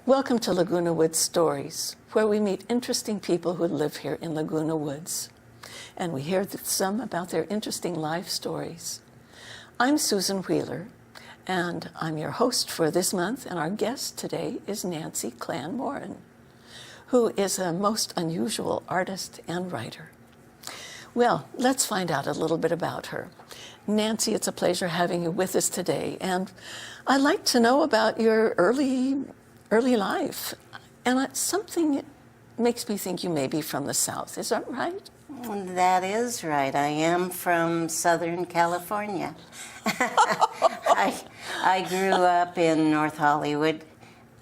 Welcome to Laguna Woods Stories, where we meet interesting people who live here in Laguna Woods. And we hear some about their interesting life stories. I'm Susan Wheeler, and I'm your host for this month, and our guest today is Nancy Clan Morin, who is a most unusual artist and writer. Well, let's find out a little bit about her. Nancy, it's a pleasure having you with us today, and I'd like to know about your early life. And something makes me think you may be from the South. Is that right? That is right. I am from Southern California. I grew up in North Hollywood.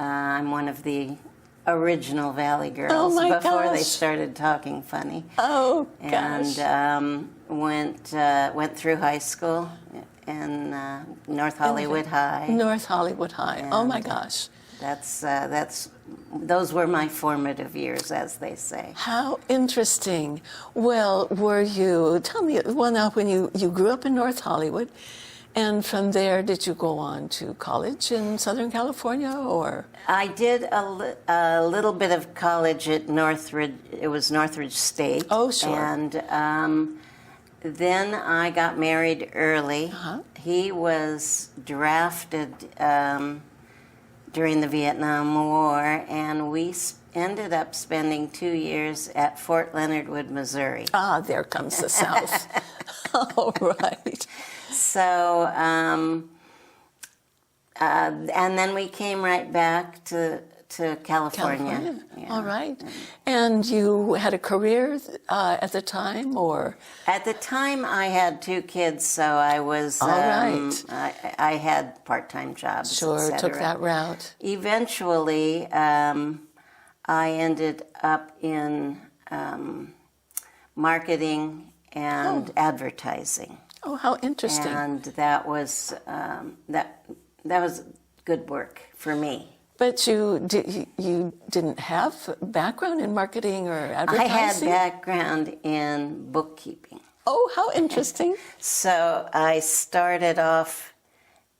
I'm one of the original Valley Girls before they started talking funny. Oh, gosh. And went through high school in North Hollywood High. North Hollywood High. Oh, my gosh. Those were my formative years, as they say. How interesting. Well, tell me, now when you grew up in North Hollywood, and from there, did you go on to college in Southern California, or? I did a little bit of college at Northridge. It was Northridge State. Oh, sure. And then I got married early. Uh-huh. He was drafted during the Vietnam War, and we ended up spending 2 years at Fort Leonard Wood, Missouri. Ah, there comes the South. All right. So, and then we came right back to California. Yeah. All right. And you had a career at the time, or? At the time, I had 2 kids, so I was. All right. I had part-time jobs. Sure, took that route. Eventually, I ended up in marketing and advertising. Oh, how interesting! And that was good work for me. But you didn't have background in marketing or advertising? I had background in bookkeeping. Oh, how interesting. So I started off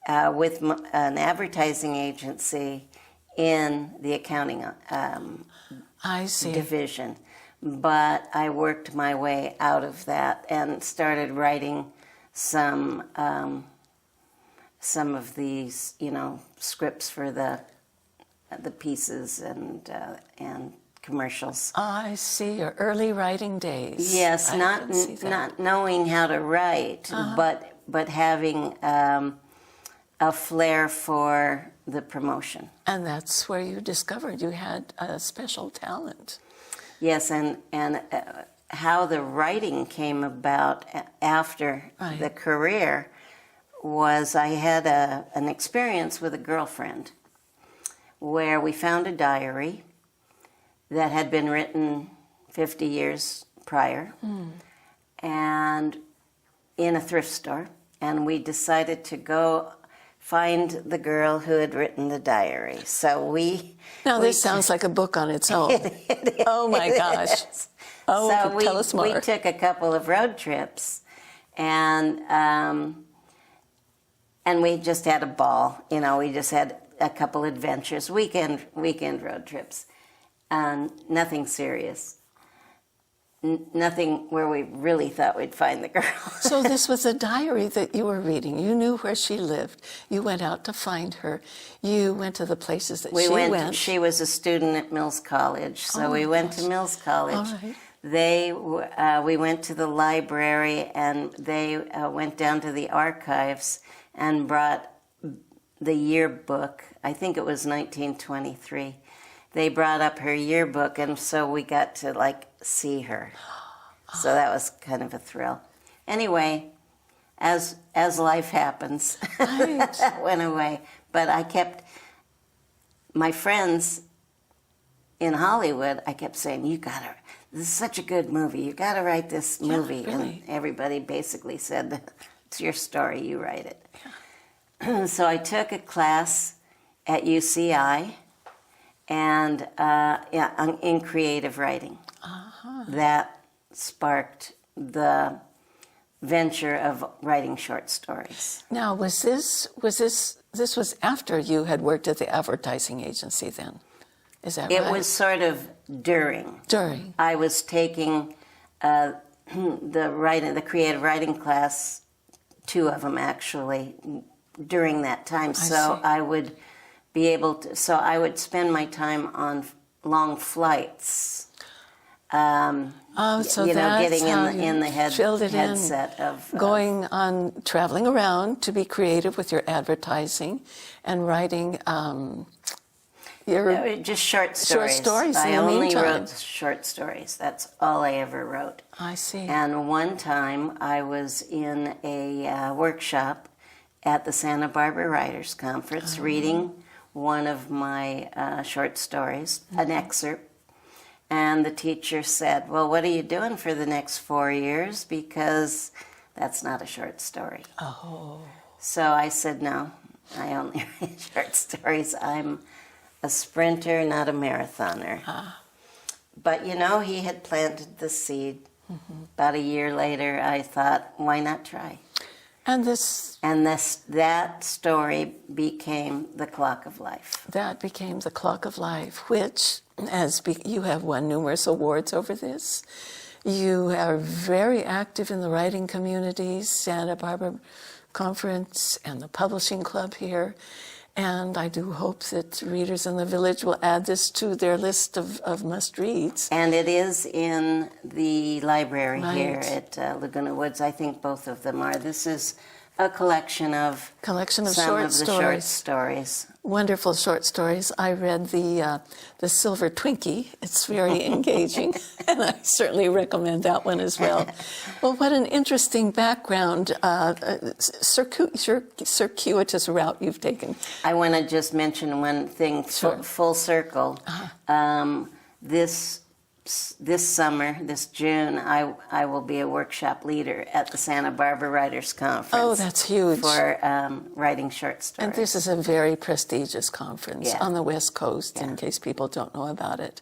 with an advertising agency in the accounting I see. division. But I worked my way out of that and started writing some of these, scripts for the pieces and commercials. I see, your early writing days. Yes, not knowing how to write, but having a flair for the promotion. And that's where you discovered you had a special talent. Yes, and how the writing came about after the career was I had an experience with a girlfriend where we found a diary that had been written 50 years prior and in a thrift store, and we decided to go find the girl who had written the diary. So this sounds like a book on its own. Oh my gosh. Oh, so tell us more. We took a couple of road trips, and we just had a ball. We just had a couple adventures, weekend road trips, nothing serious. Nothing where we really thought we'd find the girl. So this was a diary that you were reading. You knew where she lived. You went out to find her. You went to the places that she went. She was a student at Mills College, so we went to Mills College. All right. We went to the library, and they went down to the archives and brought the yearbook. I think it was 1923. They brought up her yearbook, and so we got to see her. So that was kind of a thrill. Anyway, as life happens, that went away. But I kept my friends in Hollywood. I kept saying, this is such a good movie. You got to write this movie. Yeah, really. And everybody basically said, it's your story. You write it. Yeah. So I took a class at UCI. And in creative writing. That sparked the venture of writing short stories. Now, this was after you had worked at the advertising agency then? Is that It right? was sort of during. During. I was taking the creative writing class, 2 of them actually, during that time. So see. I would be able to. So I would spend my time on long flights. So you know, that's getting how in the filled it headset in. of Going on, traveling around to be creative with your advertising and writing your just short stories. Short stories in I the only meantime. wrote short stories. That's all I ever wrote. I see. And one time I was in a workshop at the Santa Barbara Writers Conference reading one of my short stories, an excerpt. And the teacher said, "Well, what are you doing for the next 4 years? Because that's not a short story." Oh. So I said, "No, I only write short stories. I'm a sprinter, not a marathoner." But, you know, he had planted the seed. About a year later, I thought, why not try? And that story became The Clock of Life. that became The Clock of Life, which, you have won numerous awards over this. You are very active in the writing communities, Santa Barbara Conference and the Publishing Club here. And I do hope that readers in the village will add this to their list of must-reads. And it is in the library here Right. at Laguna Woods. I think both of them are. This is a collection of some short of the stories. short stories. Wonderful short stories. I read the Silver Twinkie. It's very engaging, and I certainly recommend that one as well. Well, what an interesting background, circuitous route you've taken. I want to just mention one thing, Sure. full circle. This summer, this June, I will be a workshop leader at the Santa Barbara Writers Conference. Oh, that's huge. For writing short stories. And this is a very prestigious conference Yeah. on the West Coast, in case people don't know about it.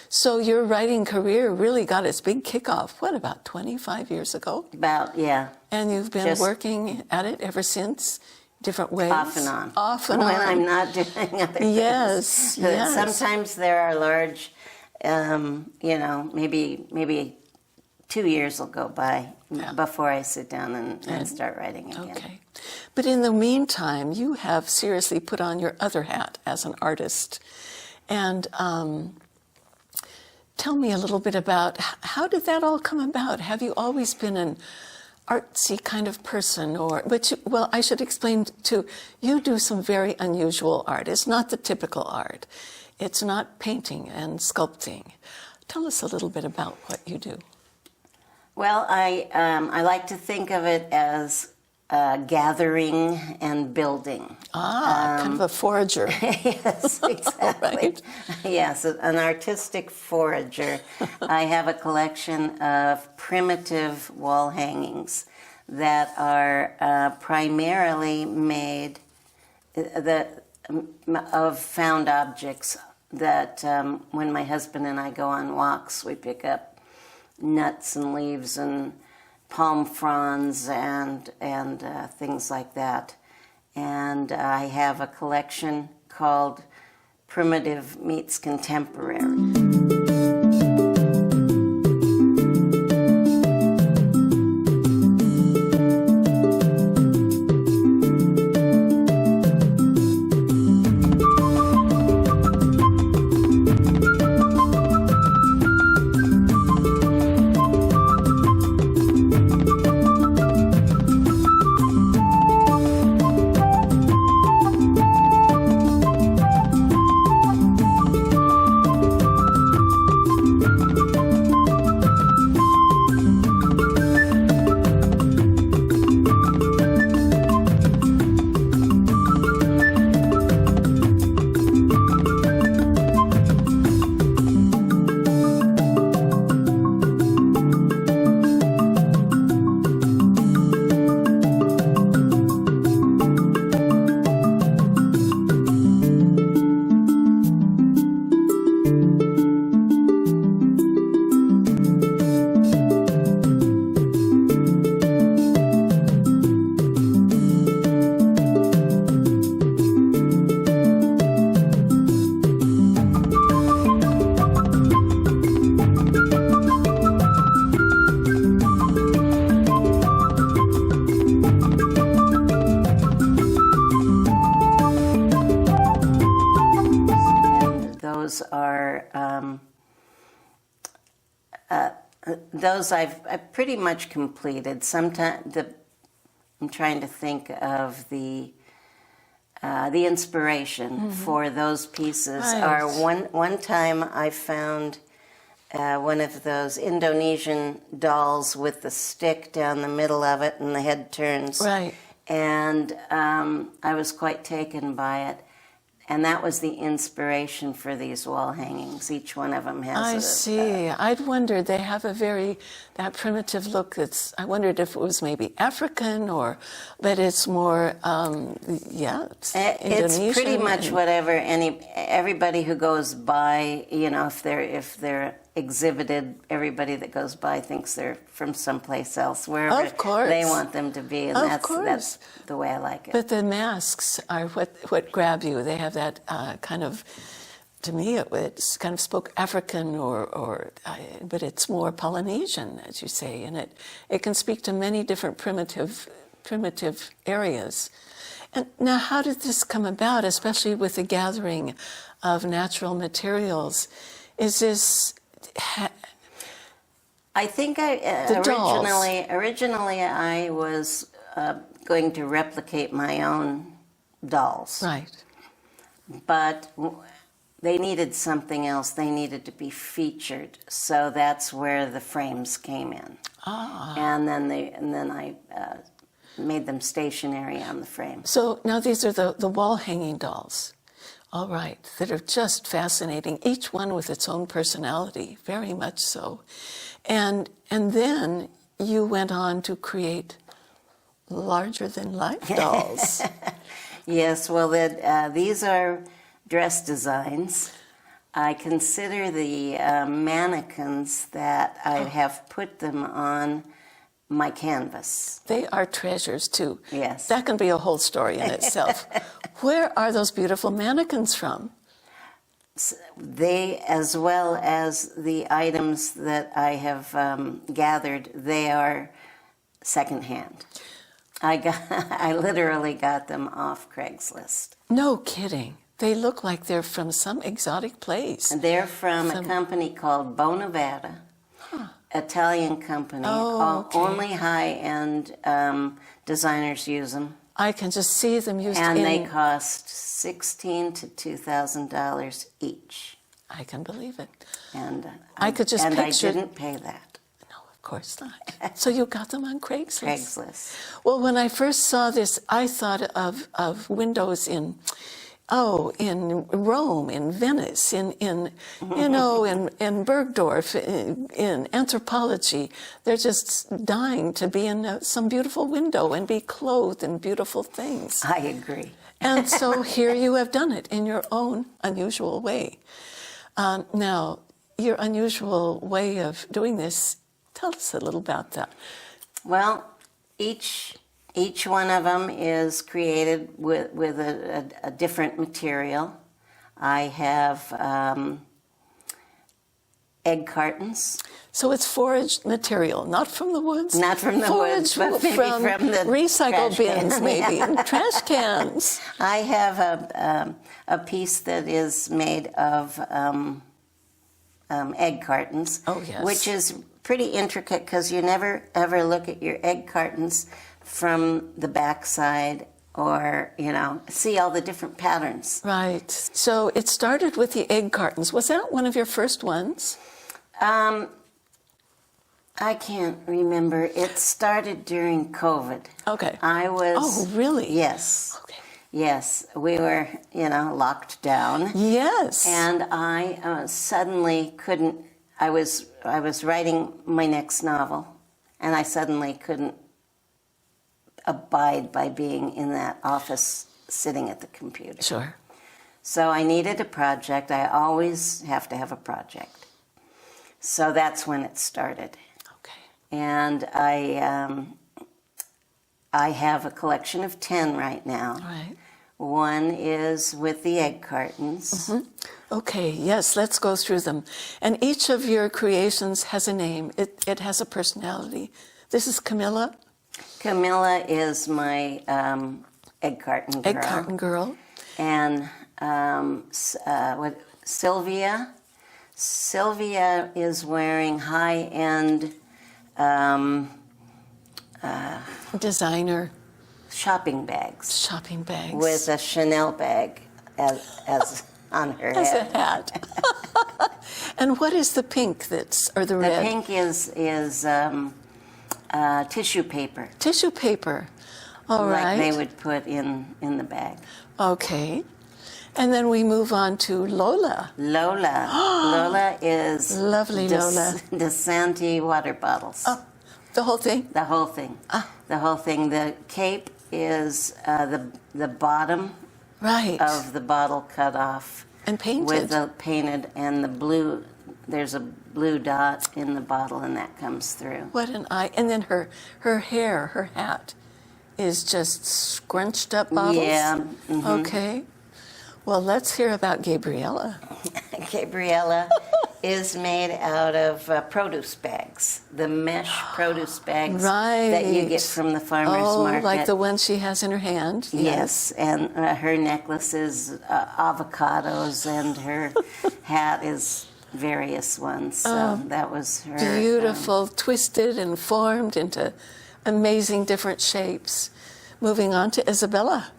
So your writing career really got its big kickoff, about 25 years ago? Yeah. And you've been Just- working at it ever since, different ways? Off and on. Off and on. When I'm not doing other things. Yes, yes. Sometimes there are large, maybe 2 years will go by before I sit down and start writing again. Okay. But in the meantime, you have seriously put on your other hat as an artist. And tell me a little bit about how did that all come about? Have you always been an artsy kind of person? I should explain too, you do some very unusual art. It's not the typical art. It's not painting and sculpting. Tell us a little bit about what you do. Well, I like to think of it as gathering and building. Kind of a forager. Yes, exactly. Right. Yes, an artistic forager. I have a collection of primitive wall hangings that are primarily made of found objects that when my husband and I go on walks, we pick up nuts and leaves and palm fronds and things like that. And I have a collection called Primitive Meets Contemporary. those are those I've pretty much completed. Sometimes I'm trying to think of the inspiration for those pieces. Right. Or one time I found one of those Indonesian dolls with the stick down the middle of it and the head turns. Right. And I was quite taken by it. And that was the inspiration for these wall hangings. Each one of them has I see. I'd wondered, they have that primitive look that's, I wondered if it was maybe African but it's more, it's Indonesian. It's pretty much whatever everybody who goes by, if they're exhibited, everybody that goes by thinks they're from someplace else, wherever Of course. they want them to be, and that's the way I like it. But the masks are what grab you. They have that kind of, to me, it's kind of spoke African but it's more Polynesian, as you say, and it can speak to many different primitive areas. And now, how did this come about, especially with the gathering of natural materials? Is this... I think originally I was going to replicate my own dolls. Right. But they needed something else. They needed to be featured. So that's where the frames came in. And then I made them stationary on the frame. So now these are the wall hanging dolls. All right, that are just fascinating, each one with its own personality, very much so. And then you went on to create larger-than-life dolls. Yes, well, these are dress designs. I consider the mannequins that I have put them on my canvas. They are treasures, too. Yes. That can be a whole story in itself. Where are those beautiful mannequins from? They, as well as the items that I have gathered, they are secondhand. I literally got them off Craigslist. No kidding. They look like they're from some exotic place. And they're from a company called Bo Nevada. Italian company. Oh, okay. Only high-end designers use them. I can just see them used and they cost $1,600 to $2,000 each. I can believe it. And I could just picture... I didn't pay that. No, of course not. So you got them on Craigslist? Craigslist. Well, when I first saw this, I thought of windows in Rome, in Venice, in Bergdorf, in anthropology. They're just dying to be in some beautiful window and be clothed in beautiful things. I agree. And so here you have done it in your own unusual way. Now, your unusual way of doing this, tell us a little about that. Well, each one of them is created with a different material. I have egg cartons. So it's foraged material, not from the woods? Not from the woods, but maybe from the recycle bins, can. maybe, and trash cans. I have a piece that is made of egg cartons, which is pretty intricate because you never ever look at your egg cartons from the backside or, see all the different patterns. Right. So it started with the egg cartons. Was that one of your first ones? I can't remember. It started during COVID. Okay. I was... Oh, really? Yes. Okay. Yes. We were, locked down. Yes. And I suddenly couldn't... I was writing my next novel, and I suddenly couldn't abide by being in that office sitting at the computer. Sure. So I needed a project. I always have to have a project. So that's when it started. Okay. And I have a collection of 10 right now. Right. One is with the egg cartons. Mm-hmm. Okay, yes, let's go through them. And each of your creations has a name. It has a personality. This is Camilla. Camilla is my egg carton girl. Egg carton girl. And Sylvia. Sylvia is wearing high-end Designer shopping bags shopping bags. with a Chanel bag as on her As a head. hat. And what is the pink or the The red? pink is tissue paper, Tissue paper. All like right. they would put in the bag. Okay. And then we move on to Lola. Lola. Lola is Lovely Lola. DeSanti water bottles. Oh, the whole thing? The whole thing. The whole thing. The cape is the bottom Right. of the bottle cut off. And painted. With the painted and the blue. There's a blue dot in the bottle, and that comes through. What an eye. And then her hair, her hat, is just scrunched up bottles? Yeah. Mm-hmm. Okay. Well, let's hear about Gabriella. Gabriella is made out of produce bags, the mesh produce bags that you get from the farmer's market. Like the one she has in her hand? Yes, and her necklace is avocados, and her hat is various ones. So that was her. Beautiful, twisted and formed into amazing different shapes. Moving on to Isabella.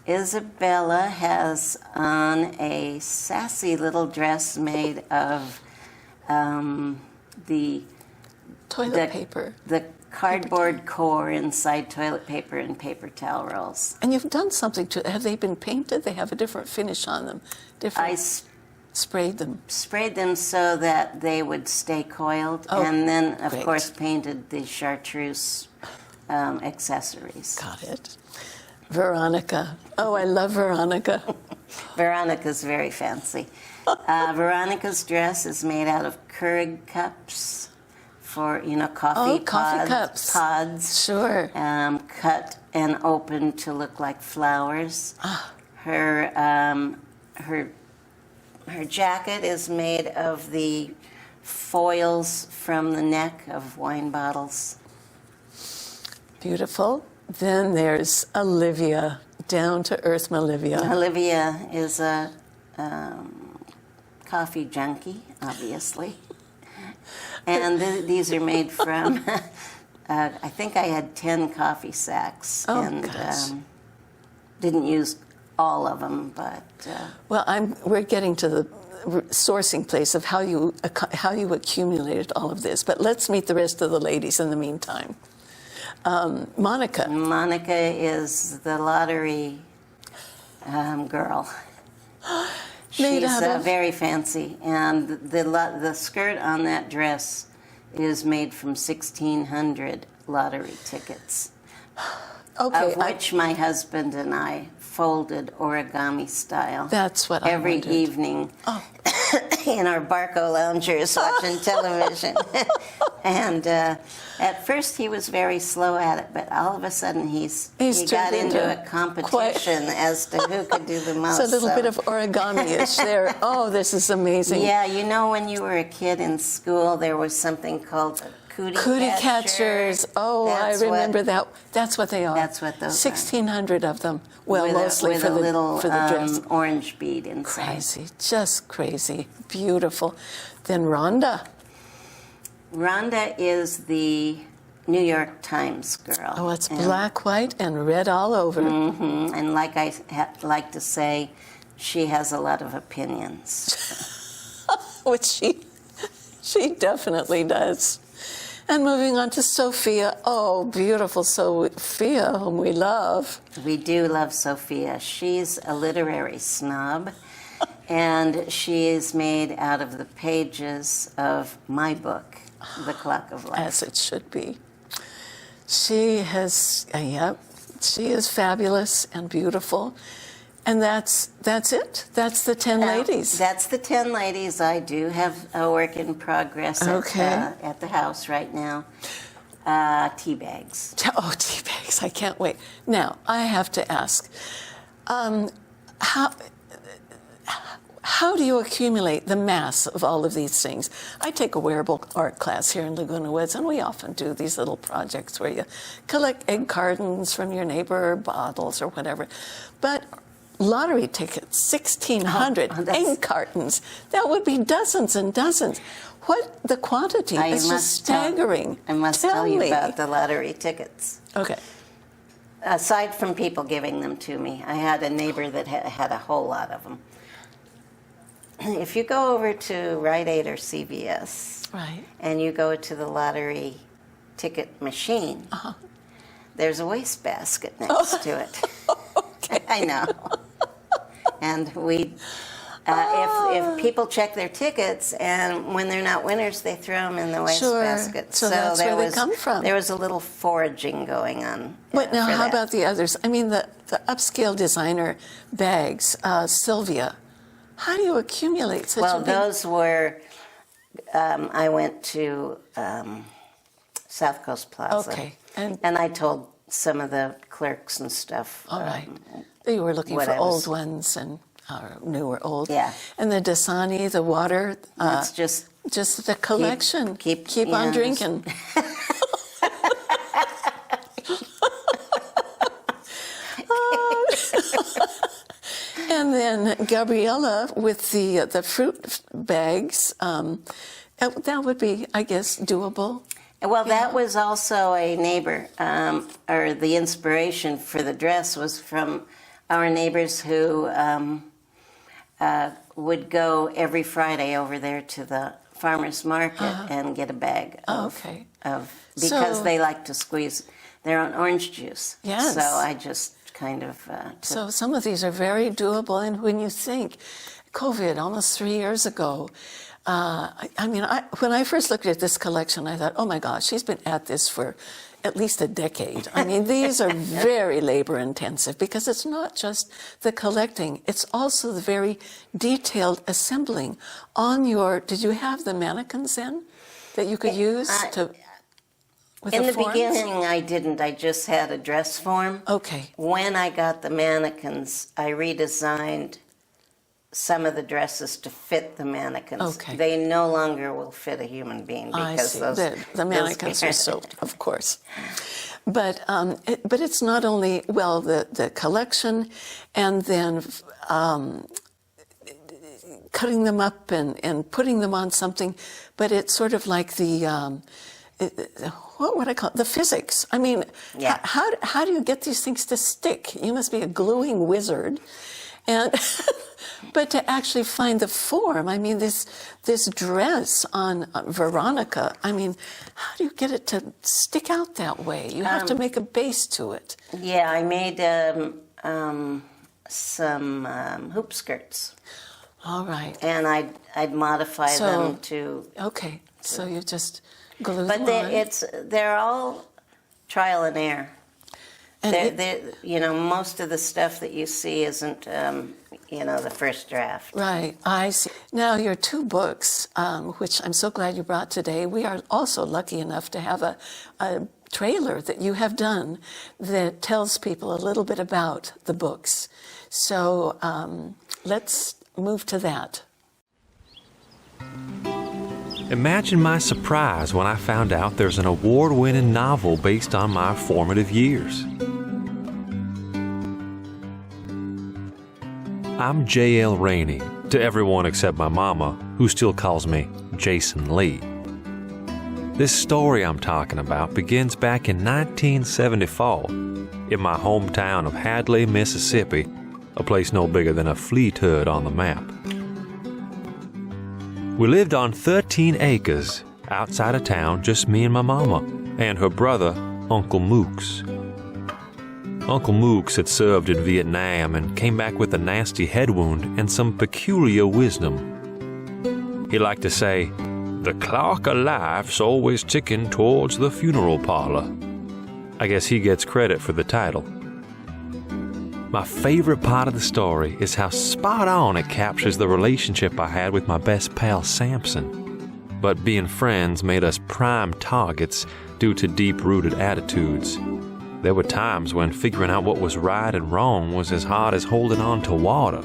Isabella has on a sassy little dress made of the Toilet paper. the cardboard core inside toilet paper and paper towel rolls. And you've done something to it. Have they been painted? They have a different finish on them. Different. I sprayed them. sprayed them so that they would stay coiled, and then, of great. course, painted the chartreuse accessories. Got it. Veronica. Oh, I love Veronica. Veronica's very fancy. Veronica's dress is made out of Keurig cups for, coffee coffee cups. pods. Sure. Cut and opened to look like flowers. Her jacket is made of the foils from the neck of wine bottles. Beautiful. Then there's Olivia, down to earth Olivia. Olivia is a coffee junkie, obviously. And these are made from, I think I had 10 coffee sacks. Oh, and gosh. didn't use all of them, but... Well, we're getting to the sourcing place of how you accumulated all of this. But let's meet the rest of the ladies in the meantime. Monica. Monica is the lottery girl. Made She's out of? very fancy, and the skirt on that dress is made from 1,600 lottery tickets, Okay. of which my husband and I folded origami style. That's what I every wondered. evening Oh. in our Barco loungers watching television. And at first he was very slow at it, but all of a sudden he got turned into into a competition as to who could do the most. It's a little bit of origami-ish there. Oh, this is amazing. Yeah, when you were a kid in school, there was something called a Cootie catchers. Oh, That's I remember what- that. That's what they are. That's what those are. 1,600 of them. Well, with mostly with for a the little for the dress. orange bead inside. Crazy, just crazy, beautiful. Then Rhonda. Rhonda is the New York Times girl. Oh, it's black, white, and red all over. Mm-hmm. And like I like to say, she has a lot of opinions. Which she definitely does. And moving on to Sophia. Oh, beautiful Sophia, whom we love. We do love Sophia. She's a literary snob, and she is made out of the pages of my book, The Clock of Life. As it should be. She she is fabulous and beautiful. And that's it. That's the 10 ladies. That's the 10 ladies. I do have a work in progress at the house right now. Tea bags. Oh, tea bags. I can't wait. Now, I have to ask, how do you accumulate the mass of all of these things? I take a wearable art class here in Laguna Woods, and we often do these little projects where you collect egg cartons from your neighbor, or bottles, or whatever. But lottery tickets, 1,600 ink cartons. That would be dozens and dozens. What the quantity? It's just staggering. I must tell you about the lottery tickets. Okay. Aside from people giving them to me, I had a neighbor that had a whole lot of them. If you go over to Rite Aid or CVS, right, and you go to the lottery ticket machine, there's a wastebasket next to it. Okay. I know. And if people check their tickets, and when they're not winners, they throw them in the wastebasket. So that's where they come from. There was a little foraging going on. But now, how about the others? I mean, the upscale designer bags, Sylvia. How do you accumulate such a big... those were... I went to South Coast Plaza. Okay. And I told some of the clerks and stuff. All right. You were looking for old ones and new or old. Yeah. And the Dasani, the water. It's just the collection. Keep on drinking. And then Gabriella with the fruit bags. That would be, I guess, doable. Well, that was also a neighbor, or the inspiration for the dress was from our neighbors who would go every Friday over there to the farmer's market and get a bag because they like to squeeze their own orange juice. Yes. So I just kind of... So some of these are very doable, and when you think COVID, almost 3 years ago, when I first looked at this collection, I thought, oh my gosh, she's been at this for at least a decade. I mean, these are very labor intensive because it's not just the collecting, it's also the very detailed assembling on your... Did you have the mannequins then that you could use to... In the beginning, I didn't. I just had a dress form. Okay. When I got the mannequins, I redesigned some of the dresses to fit the mannequins. Okay. They no longer will fit a human being because the mannequins are so, of course. But it's not only, the collection and then cutting them up and putting them on something, but it's sort of like what would I call it? The physics. I mean, how do you get these things to stick? You must be a gluing wizard. And but to actually find the form, I mean, this dress on Veronica, I mean, how do you get it to stick out that way? You have to make a base to it. Yeah, I made some hoop skirts. All right. And I'd modify them to... Okay, so you just glue them on. But they're all trial and error. And most of the stuff that you see isn't, the first draft. Right, I see. Now, your two books, which I'm so glad you brought today, we are also lucky enough to have a trailer that you have done that tells people a little bit about the books. So let's move to that. Imagine my surprise when I found out there's an award-winning novel based on my formative years. I'm J.L. Rainey, to everyone except my mama, who still calls me Jason Lee. This story I'm talking about begins back in 1974 in my hometown of Hadley, Mississippi, a place no bigger than a fleet hood on the map. We lived on 13 acres outside of town, just me and my mama, and her brother, Uncle Mooks. Uncle Mooks had served in Vietnam and came back with a nasty head wound and some peculiar wisdom. He liked to say, "The clock of life's always ticking towards the funeral parlor." I guess he gets credit for the title. My favorite part of the story is how spot on it captures the relationship I had with my best pal Samson. But being friends made us prime targets due to deep-rooted attitudes. There were times when figuring out what was right and wrong was as hard as holding on to water.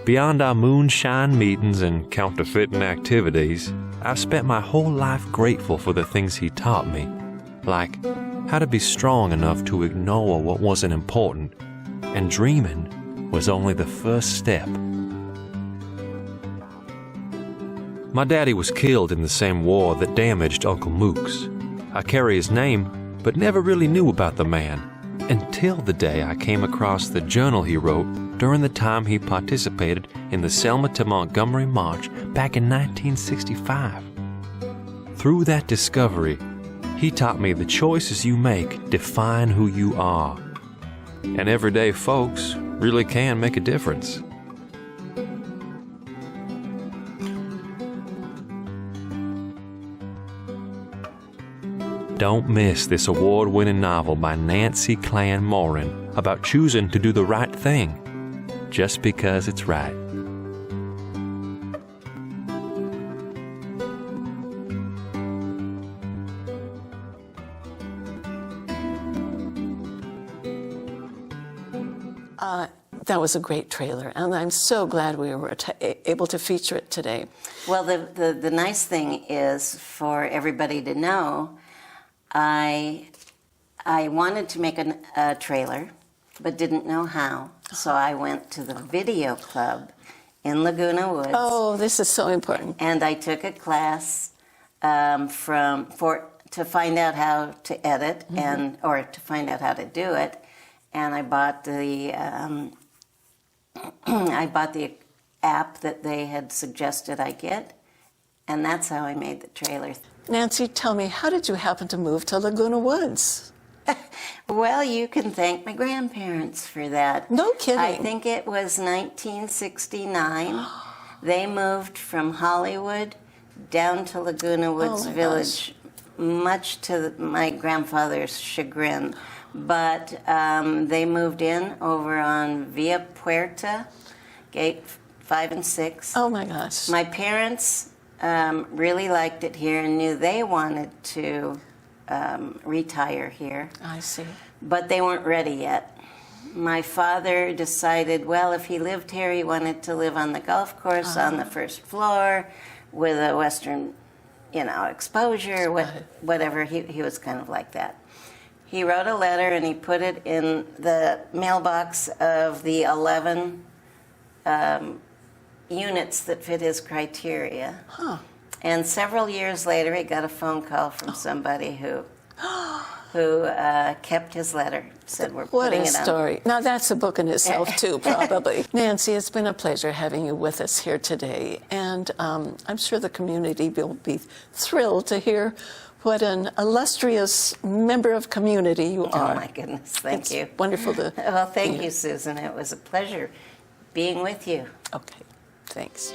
Beyond our moonshine meetings and counterfeiting activities, I've spent my whole life grateful for the things he taught me, like how to be strong enough to ignore what wasn't important, and dreaming was only the first step. My daddy was killed in the same war that damaged Uncle Mook's. I carry his name, but never really knew about the man until the day I came across the journal he wrote during the time he participated in the Selma to Montgomery March back in 1965. Through that discovery, he taught me the choices you make define who you are. And everyday folks really can make a difference. Don't miss this award-winning novel by Nancy Clan Morin about choosing to do the right thing, just because it's right. That was a great trailer, and I'm so glad we were able to feature it today. Well, the nice thing is for everybody to know, I wanted to make a trailer, but didn't know how. So I went to the video club in Laguna Woods. Oh, this is so important. And I took a class to find out how to edit or to find out how to do it. And I bought the app that they had suggested I get, and that's how I made the trailer. Nancy, tell me, how did you happen to move to Laguna Woods? Well, you can thank my grandparents for that. No kidding. I think it was 1969. They moved from Hollywood down to Laguna Woods Village, much to my grandfather's chagrin. But they moved in over on Via Puerta, Gate 5 and 6. Oh, my gosh. My parents really liked it here and knew they wanted to retire here. I see. But they weren't ready yet. My father decided, well, if he lived here, he wanted to live on the golf course on the first floor with a western, exposure, whatever. He was kind of like that. He wrote a letter and he put it in the mailbox of the 11 units that fit his criteria. Huh. And several years later, he got a phone call from somebody who kept his letter. Said, we're What putting a it on. story. Now, that's a book in itself, too, probably. Nancy, it's been a pleasure having you with us here today. And I'm sure the community will be thrilled to hear what an illustrious member of community you are. Oh, my goodness. Thank you. Wonderful to... Well, thank you, Susan. It was a pleasure being with you. Okay, thanks.